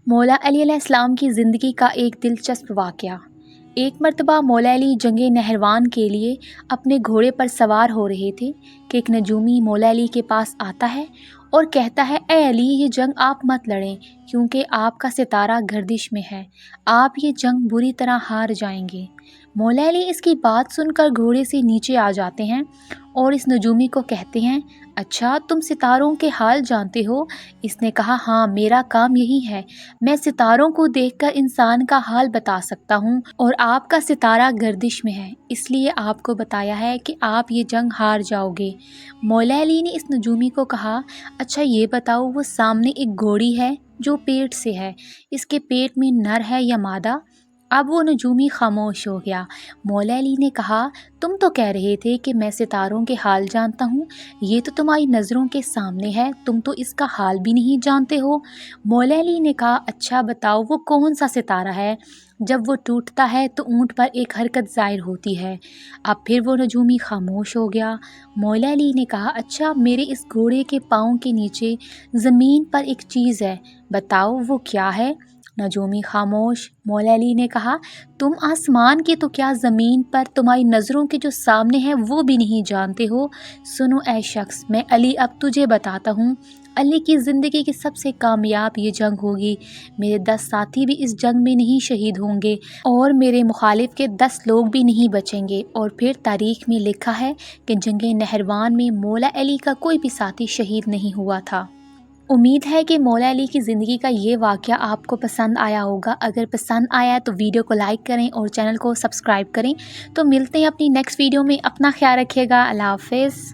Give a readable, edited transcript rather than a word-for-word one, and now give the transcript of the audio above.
मौला अली अलैहिस्सलाम की ज़िंदगी का एक दिलचस्प वाक़या। एक मर्तबा मौला अली जंग नहरवान के लिए अपने घोड़े पर सवार हो रहे थे कि एक नजूमी मौला अली के पास आता है और कहता है, ए अली, ये जंग आप मत लड़ें क्योंकि आपका सितारा गर्दिश में है, आप ये जंग बुरी तरह हार जाएंगे। मौला अली इसकी बात सुनकर घोड़े से नीचे आ जाते हैं और इस नजूमी को कहते हैं, अच्छा, तुम सितारों के हाल जानते हो? इसने कहा, हाँ, मेरा काम यही है, मैं सितारों को देखकर इंसान का हाल बता सकता हूँ और आपका सितारा गर्दिश में है, इसलिए आपको बताया है कि आप ये जंग हार जाओगे। मौला अली ने इस नजूमी को कहा, अच्छा ये बताओ, वो सामने एक घोड़ी है जो पेट से है, इसके पेट में नर है या मादा? अब वो नजूमी खामोश हो गया। मौला अली ने कहा, तुम तो कह रहे थे कि मैं सितारों के हाल जानता हूँ, ये तो तुम्हारी नज़रों के सामने है, तुम तो इसका हाल भी नहीं जानते हो। मौला अली ने कहा, अच्छा बताओ, वो कौन सा सितारा है जब वो टूटता है तो ऊँट पर एक हरकत ज़ाहिर होती है? अब फिर वो नजूमी खामोश हो गया। मौला अली ने कहा, अच्छा, मेरे इस घोड़े के पाँव के नीचे ज़मीन पर एक चीज़ है, बताओ वो क्या है? नजूमी खामोश। मौला अली ने कहा, तुम आसमान के तो क्या, ज़मीन पर तुम्हारी नज़रों के जो सामने है वो भी नहीं जानते हो। सुनो ऐ शख्स, मैं अली अब तुझे बताता हूँ, अली की ज़िंदगी की सबसे कामयाब ये जंग होगी। मेरे 10 साथी भी इस जंग में नहीं शहीद होंगे और मेरे मुखालिफ के 10 लोग भी नहीं बचेंगे। और फिर तारीख़ में लिखा है कि जंग नहरवान में मौला अली का कोई भी साथी शहीद नहीं हुआ था। उम्मीद है कि मौला अली की ज़िंदगी का ये वाक़या आपको पसंद आया होगा। अगर पसंद आया तो वीडियो को लाइक करें और चैनल को सब्सक्राइब करें। तो मिलते हैं अपनी नेक्स्ट वीडियो में। अपना ख्याल रखिएगा। अल्लाह हाफ़िज़।